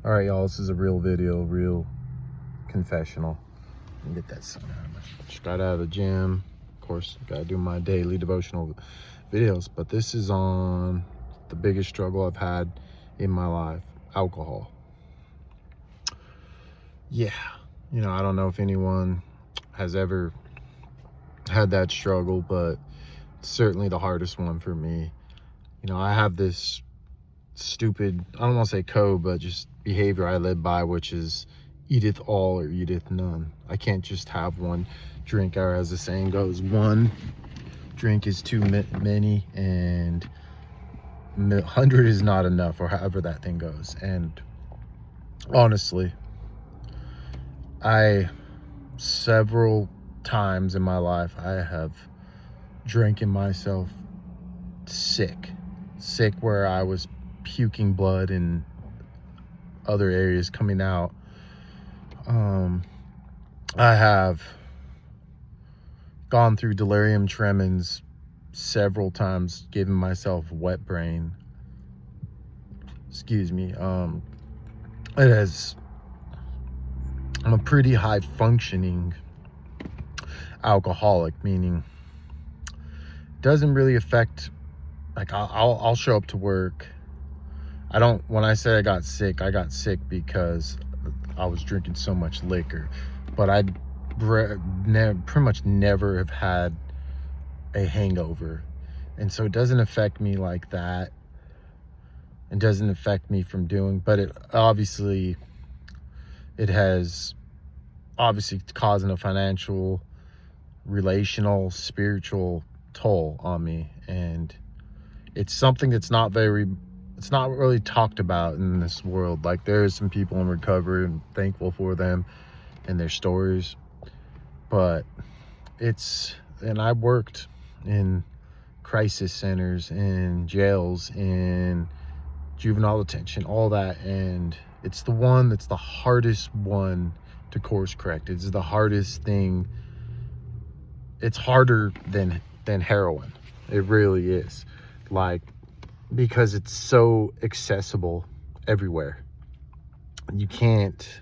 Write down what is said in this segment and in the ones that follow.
All right, y'all, this is a real video, real confessional. Let me get that sun out. Just got out of the gym. Of course, gotta do my daily devotional videos, but this is on the biggest struggle I've had in my life: alcohol. Yeah, I don't know if anyone has ever had that struggle, but it's certainly the hardest one for me. I have this stupid, I don't want to say code, but just behavior I live by, which is eateth all or eateth none. I can't just have one drink, or as the saying goes, one drink is too many and 100 is not enough, or however that thing goes. And honestly, several times in my life, I have drinking myself sick where I was puking blood and other areas coming out. I have gone through delirium tremens several times, giving myself wet brain. Excuse me. I'm a pretty high functioning alcoholic, meaning it doesn't really affect, like, I'll show up to work. When I say I got sick because I was drinking so much liquor, but I pretty much never have had a hangover. And so it doesn't affect me like that. It doesn't affect me from doing, but it has causing a financial, relational, spiritual toll on me. And it's something that's not really talked about in this world. Like, there's some people in recovery, and thankful for them and their stories, but and I worked in crisis centers, in jails, in juvenile detention, all that, and it's the hardest one to course correct. It's the hardest thing. It's harder than heroin. It really is. Like, because it's so accessible everywhere. You can't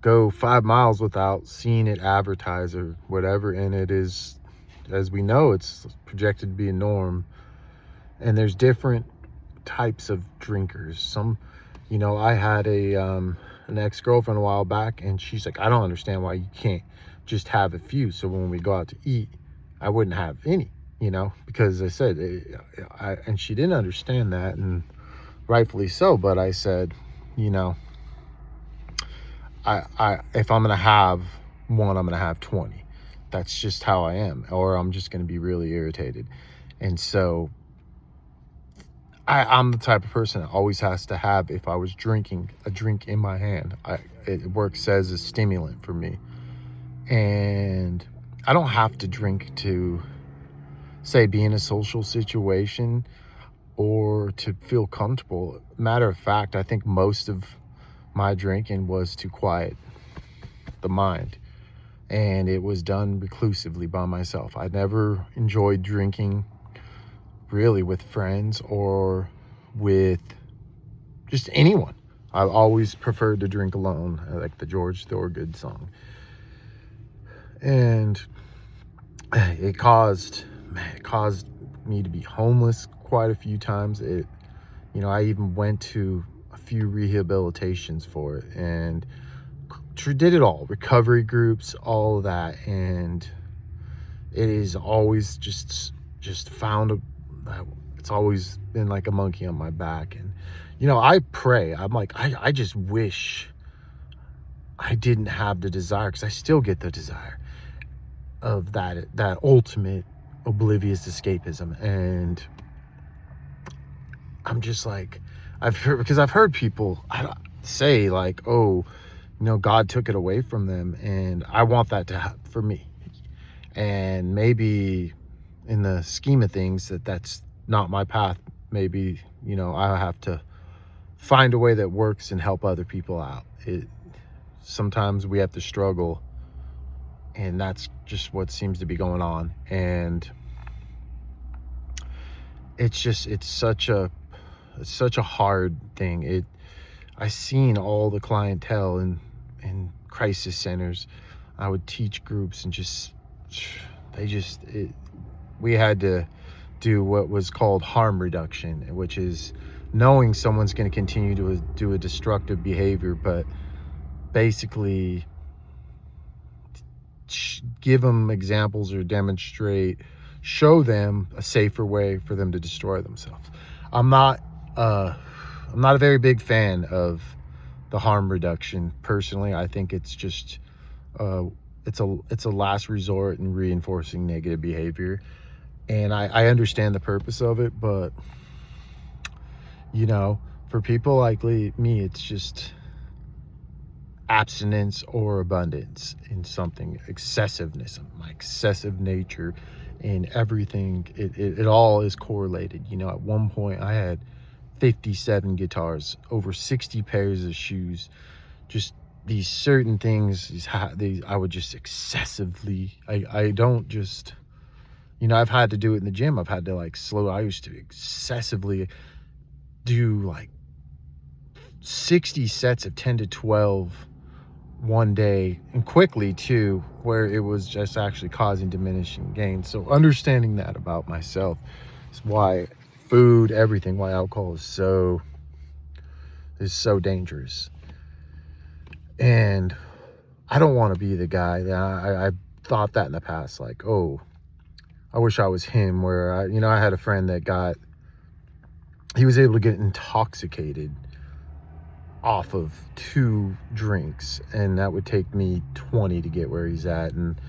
go 5 miles without seeing it advertised or whatever, and it is, as we know, it's projected to be a norm. And there's different types of drinkers. I had an ex-girlfriend a while back, and she's like, I don't understand why you can't just have a few, so when we go out to eat, I wouldn't have any, because I said, and she didn't understand that, and rightfully so. But I said, if I'm going to have one, I'm going to have 20. That's just how I am, or I'm just going to be really irritated. And so I'm the type of person that always has to have, if I was drinking, a drink in my hand. It works as a stimulant for me. And I don't have to drink to, say, be in a social situation or to feel comfortable. Matter of fact, I think most of my drinking was to quiet the mind, and it was done reclusively by myself. I never enjoyed drinking really with friends or with just anyone. I always preferred to drink alone. I like the George Thorogood song. And it caused me to be homeless quite a few times. I even went to a few rehabilitations for it, and did it all, recovery groups, all of that. And it is always just found it's always been like a monkey on my back. And I pray, I'm like, I just wish I didn't have the desire, because I still get the desire of that ultimate oblivious escapism. And I'm just like, I've heard people say, like, oh, God took it away from them, and I want that to happen for me. And maybe in the scheme of things, that's not my path. Maybe, I have to find a way that works and help other people out. Sometimes we have to struggle, and that's just what seems to be going on. And it's such a hard thing. I seen all the clientele in crisis centers. I would teach groups and we had to do what was called harm reduction, which is knowing someone's going to continue to do a destructive behavior, but basically give them examples or show them a safer way for them to destroy themselves. I'm not a very big fan of the harm reduction personally. I think it's just it's a last resort in reinforcing negative behavior, and I understand the purpose of it, but for people like me, it's just abstinence or abundance in something, excessiveness, my excessive nature in everything. It all is correlated. At one point I had 57 guitars, over 60 pairs of shoes, just these certain things, I would just excessively, I don't just, I've had to do it in the gym. I've had to I used to excessively do 60 sets of 10 to 12 one day, and quickly too, where it was just actually causing diminishing gains. So understanding that about myself is why food, everything, why alcohol is so dangerous. And I don't want to be the guy that I thought that in the past, oh, I wish I was him, where I had a friend that he was able to get intoxicated off of 2 drinks, and that would take me 20 to get where he's at. And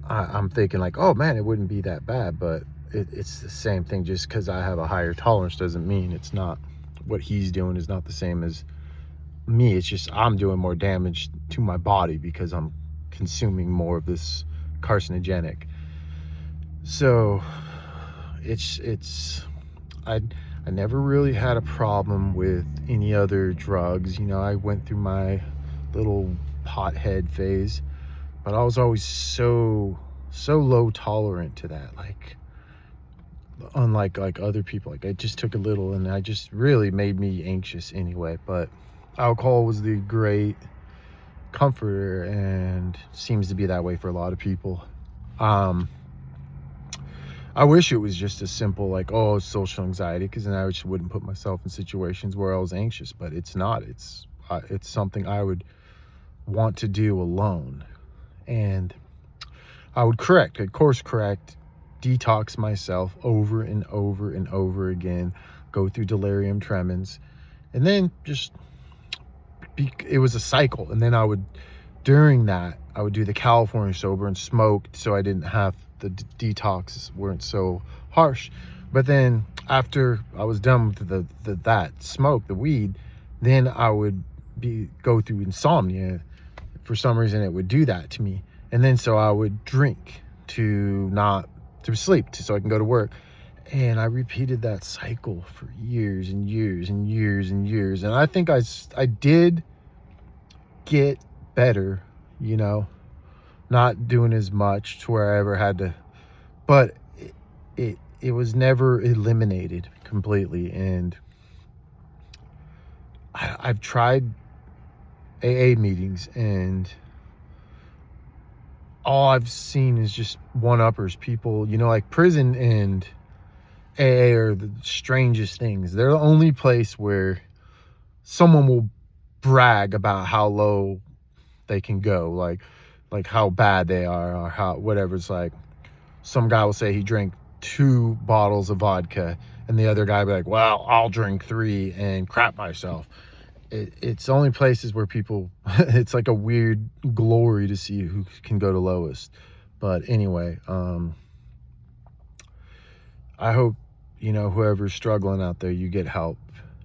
I'm thinking oh man, it wouldn't be that bad, but it's the same thing. Just because I have a higher tolerance doesn't mean it's not, what he's doing is not the same as me. It's just I'm doing more damage to my body because I'm consuming more of this carcinogenic. So I never really had a problem with any other drugs. I went through my little pothead phase, but I was always so low tolerant to that. Unlike other people, I just took a little and I just really made me anxious anyway. But alcohol was the great comforter, and seems to be that way for a lot of people. I wish it was just as simple oh, social anxiety, because then I just wouldn't put myself in situations where I was anxious. But it's not. It's something I would want to do alone, and I would course correct, detox myself over and over and over again, go through delirium tremens, and then it was a cycle. And then during that, I would do the California sober and smoke, so I didn't have the detoxes weren't so harsh. But then after I was done with that smoke, the weed, then I would go through insomnia. For some reason it would do that to me, and then so I would drink to sleep, so I can go to work. And I repeated that cycle for years and years and years and years. And I think I did get better, not doing as much to where I ever had to, but it was never eliminated completely. And I've tried AA meetings, and all I've seen is just one-uppers. People, prison and AA are the strangest things. They're the only place where someone will brag about how low they can go, like how bad they are, or how whatever. It's some guy will say he drank 2 bottles of vodka, and the other guy will be well, I'll drink 3 and crap myself. It's only places where people it's a weird glory to see who can go to lowest. But anyway, I hope whoever's struggling out there, you get help.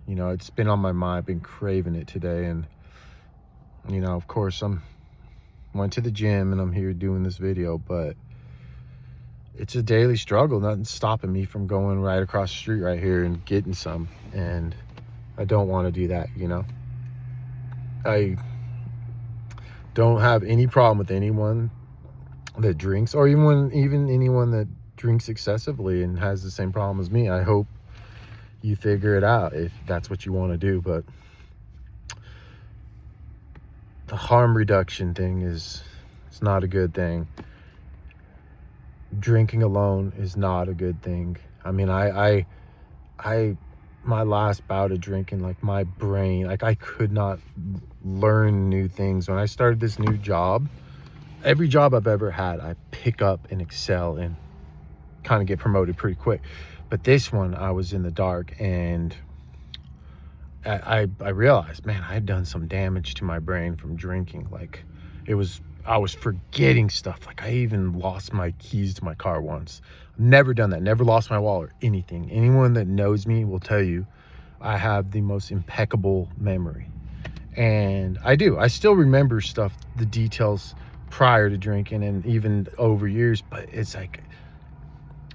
It's been on my mind. I've been craving it today, and of course went to the gym and I'm here doing this video, but it's a daily struggle. Nothing's stopping me from going right across the street right here and getting some, and I don't want to do that. I don't have any problem with anyone that drinks, or even anyone that drinks excessively and has the same problem as me. I hope you figure it out if that's what you want to do. But the harm reduction thing it's not a good thing. Drinking alone is not a good thing. I mean, I my last bout of drinking, like my brain, like I could not learn new things. When I started this new job, every job I've ever had, I pick up and excel and kind of get promoted pretty quick. But this one, I was in the dark, and I realized, man, I had done some damage to my brain from drinking. Like I was forgetting stuff. Like I even lost my keys to my car once. Never done that. Never lost my wallet or anything. Anyone that knows me will tell you I have the most impeccable memory. And I still remember stuff, the details prior to drinking and even over years, but it's like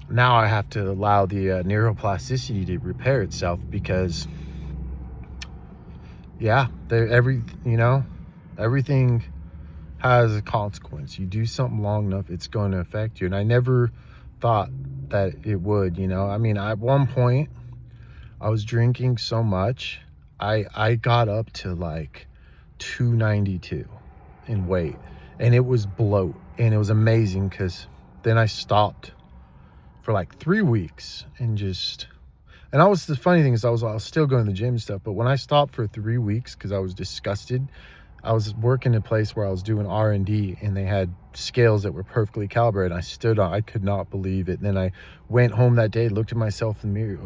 now I have to allow the neuroplasticity to repair itself, because everything has a consequence. You do something long enough, it's going to affect you. And I never thought that it would, I mean, at one point I was drinking so much, I got up to like 292 in weight, and it was bloat, and it was amazing, because then I stopped for like 3 weeks and the funny thing is I was still going to the gym and stuff, but when I stopped for 3 weeks because I was disgusted, I was working in a place where I was doing R&D, and they had scales that were perfectly calibrated. I stood on, I could not believe it. And then I went home that day, looked at myself in the mirror,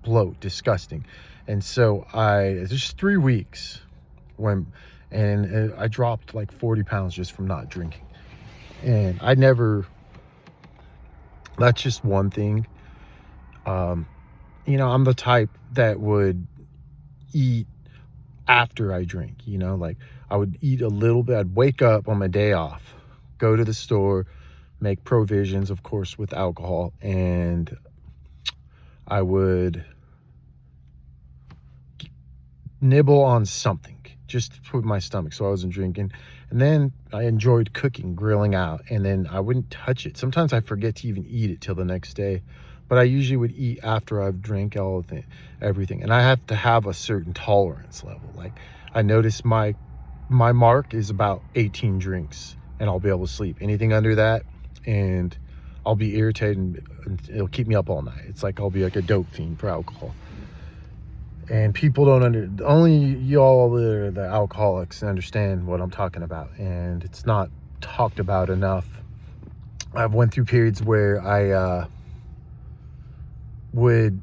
bloat, disgusting. And so just 3 weeks I dropped like 40 pounds just from not drinking. And that's just one thing. I'm the type that would eat after I drink, like I would eat a little bit. I'd wake up on my day off, go to the store, make provisions, of course, with alcohol, and I would nibble on something just to put my stomach so I wasn't drinking. And then I enjoyed cooking, grilling out, and then I wouldn't touch it. Sometimes I forget to even eat it till the next day, but I usually would eat after I've drank everything. And I have to have a certain tolerance level. Like I notice my mark is about 18 drinks and I'll be able to sleep. Anything under that, and I'll be irritated, and it'll keep me up all night. It's like I'll be like a dope fiend for alcohol. And people don't only y'all that are the alcoholics understand what I'm talking about, and it's not talked about enough. I've went through periods where I would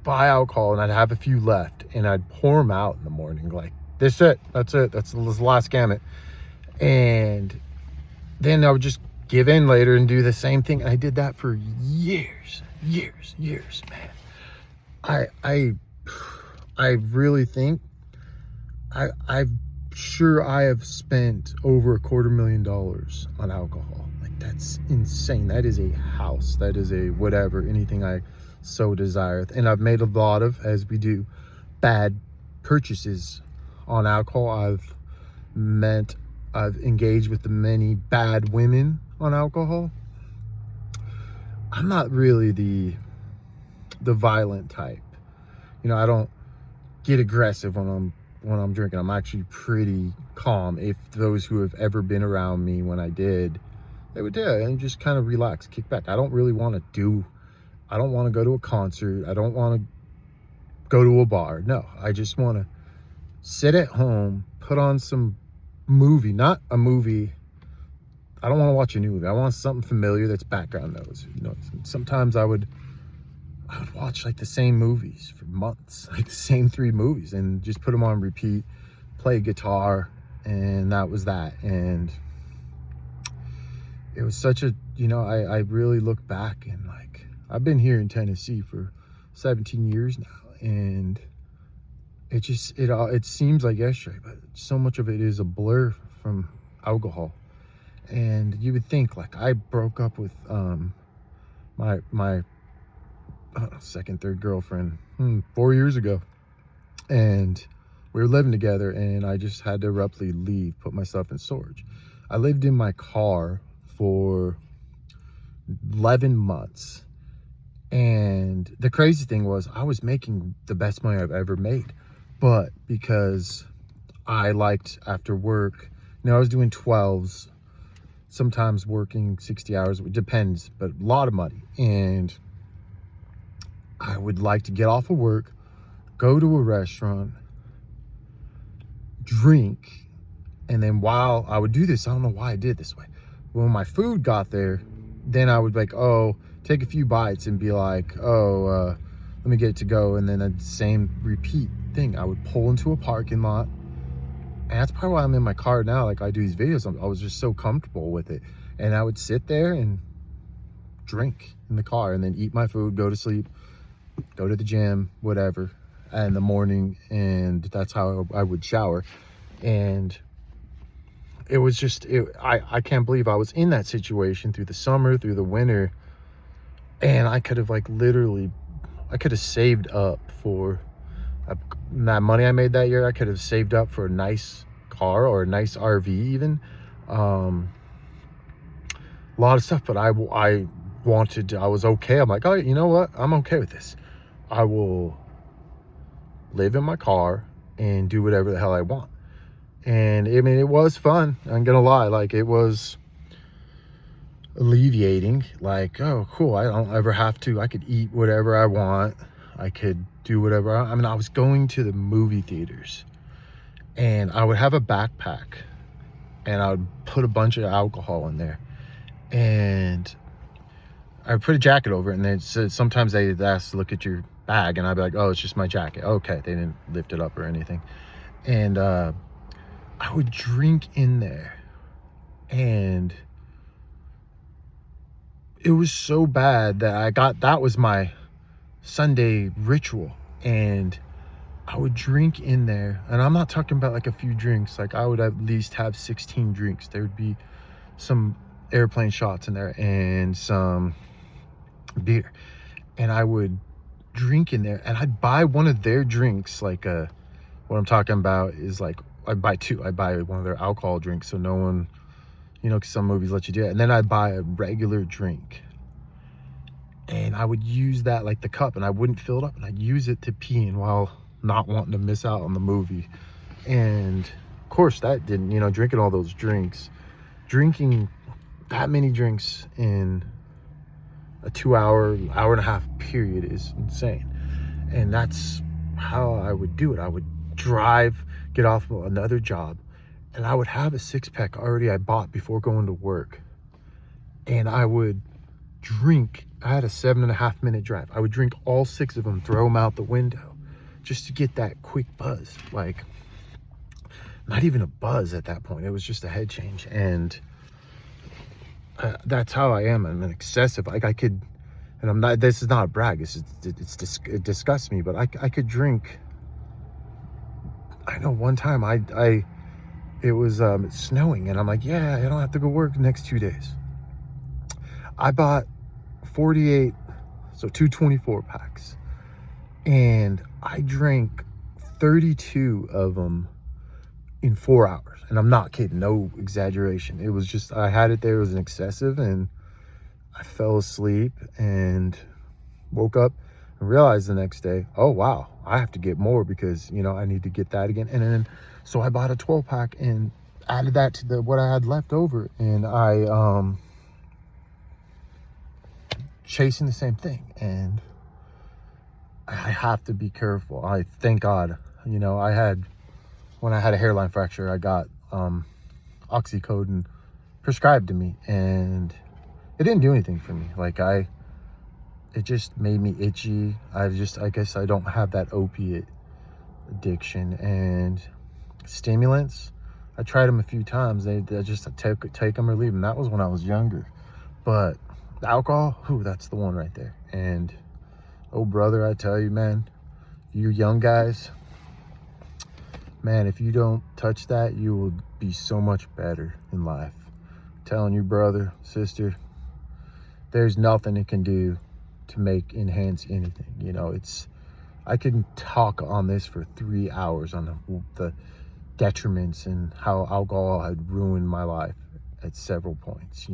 buy alcohol and I'd have a few left, and I'd pour them out in the morning, like that's it, that's the last gamut. And then I would just give in later and do the same thing. And I did that for years, man. I really think I'm sure I have spent over $250,000 on alcohol. Like that's insane. That is a house. That is a whatever, anything I so desire. And I've made a lot of, as we do, bad purchases on alcohol. I've engaged with the many bad women on alcohol. I'm not really the violent type. I don't get aggressive when I'm drinking. I'm actually pretty calm. If those who have ever been around me when I did, they would do it and just kind of relax, kick back. I don't want to go to a concert. I don't want to go to a bar. No, I just want to sit at home, put on some movie, not a movie. I don't want to watch a new movie. I want something familiar that's background noise. Sometimes I would watch like the same movies for months, like the same 3 movies, and just put them on repeat, play guitar, and that was that. And it was such a, I really look back, and like I've been here in Tennessee for 17 years now, and it seems like yesterday, but so much of it is a blur from alcohol. And you would think, like, I broke up with my second, third girlfriend 4 years ago, and we were living together, and I just had to abruptly leave, put myself in storage. I lived in my car for 11 months, and the crazy thing was I was making the best money I've ever made, but because I liked after work, I was doing 12s, sometimes working 60 hours, it depends, but a lot of money. And I would like to get off of work, go to a restaurant, drink, and then while I would do this, I don't know why I did this way. When my food got there, then I would be like, oh, take a few bites and be like, oh, let me get it to go. And then the same repeat thing. I would pull into a parking lot. And that's probably why I'm in my car now. Like I do these videos, I was just so comfortable with it. And I would sit there and drink in the car and then eat my food, go to sleep, go to the gym, whatever, in the morning. And that's how I would shower. And it was just, I can't believe I was in that situation through the summer, through the winter. And I could have I could have saved up for that money I made that year. I could have saved up for a nice car or a nice RV even. A lot of stuff, but I was okay. I'm like, oh, you know what? I'm okay with this. I will live in my car and do whatever the hell I want. And I mean, it was fun. I'm gonna lie. Like, it was alleviating. Like, oh, cool. I don't ever have to. I could eat whatever I want. I could do whatever. I mean, I was going to the movie theaters and I would have a backpack and I would put a bunch of alcohol in there and I would put a jacket over it. And then sometimes they'd ask to look at your bag and I'd be like, oh, it's just my jacket. Okay. They didn't lift it up or anything. And, I would drink in there and it was so bad that that was my Sunday ritual. And I would drink in there, and I'm not talking about like a few drinks. Like I would at least have 16 drinks. There would be some airplane shots in there and some beer. And I would drink in there and I'd buy one of their drinks. Like what I'm talking about is like, I'd buy two. I'd buy one of their alcohol drinks so no one, because some movies let you do it. And then I'd buy a regular drink. And I would use that, like the cup, and I wouldn't fill it up. And I'd use it to pee in while not wanting to miss out on the movie. And of course that didn't, drinking all those drinks. Drinking that many drinks in a 2 hour, hour and a half period is insane. And that's how I would do it. I would drive, get off of another job, and I would have a 6-pack already I bought before going to work. And I would drink. I had a 7.5 minute drive. I would drink all 6 of them, throw them out the window just to get that quick buzz. Like, not even a buzz at that point. It was just a head change. And that's how I am. I'm an excessive. Like I could, and I'm not, this is not a brag. It disgusts me, but I could drink. I know one time it was snowing and I'm like, yeah, I don't have to go work the next 2 days. I bought 48, so 2 24-packs, and I drank 32 of them in 4 hours. And I'm not kidding, no exaggeration. It was just, I had it there, it was an excessive, and I fell asleep and woke up and realized the next day, oh wow, I have to get more because I need to get that again. And then so I bought a 12-pack and added that to what I had left over, and I chasing the same thing. And I have to be careful. I thank God, when I had a hairline fracture, I got oxycodone prescribed to me, and it didn't do anything for me. Like it just made me itchy. I guess I don't have that opiate addiction. And stimulants, I tried them a few times. They just take them or leave them. That was when I was younger. But alcohol, that's the one right there. And oh brother, I tell you, man, you young guys, man, if you don't touch that, you will be so much better in life. I'm telling you, brother, sister, there's nothing it can do to enhance anything. I can talk on this for 3 hours on the detriments and how alcohol had ruined my life at several points,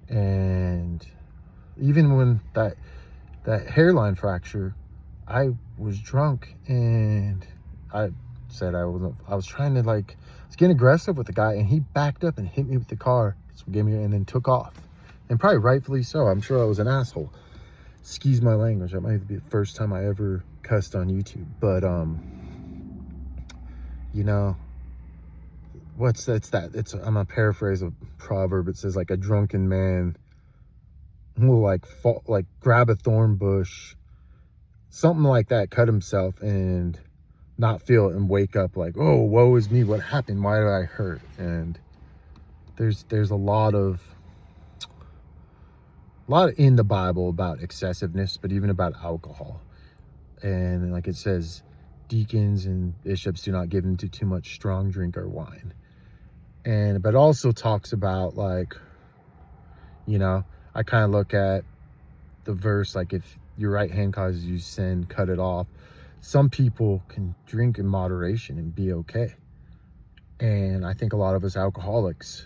and even when that hairline fracture, I was drunk and said I was trying to, like, I was getting aggressive with the guy, and he backed up and hit me with the car. So gave me, and then took off. And probably rightfully so. I'm sure I was an asshole. Excuse my language. That might be the first time I ever cussed on YouTube. But you know, I'm gonna paraphrase a proverb. It says, like, a drunken man will, like, fall, like, grab a thorn bush, something like that, cut himself and not feel it, and wake up like, oh, woe is me, what happened, why did I hurt? And there's a lot in the Bible about excessiveness, but even about alcohol. And like it says, deacons and bishops do not give into too much strong drink or wine. And but also talks about, like, you know, I kind of look at the verse, like, if your right hand causes you sin, cut it off. Some people can drink in moderation and be okay. And I think a lot of us alcoholics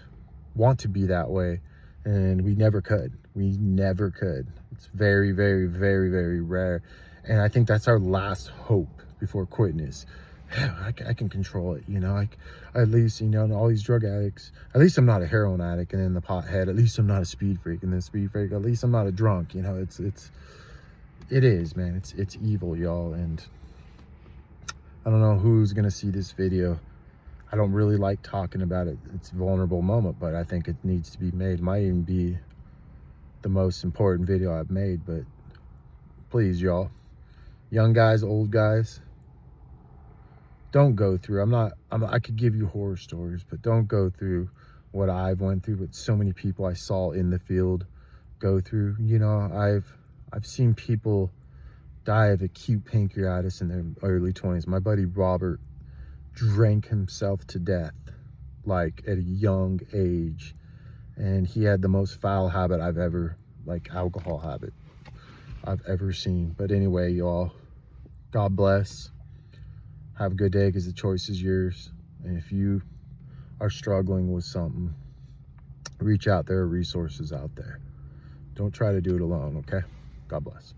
want to be that way, and we never could. It's very, very, very, very rare. And I think that's our last hope before quitting is, I can control it, you know. At least, you know, all these drug addicts, at least I'm not a heroin addict and then the pothead, at least I'm not a speed freak and then speed freak, at least I'm not a drunk, you know. It is, man, it's evil, y'all. And I don't know who's gonna see this video. I don't really like talking about it. It's a vulnerable moment, but I think it needs to be made. It might even be the most important video I've made. But please, y'all, young guys, old guys, don't go through. I could give you horror stories, but don't go through what I've went through, what so many people I saw in the field go through. You know, I've seen people die of acute pancreatitis in their early 20s. My buddy Robert drank himself to death, like, at a young age, and he had the most foul habit alcohol habit I've ever seen. But anyway, y'all, God bless. Have a good day, because the choice is yours. And if you are struggling with something, reach out. There are resources out there. Don't try to do it alone, okay? God bless.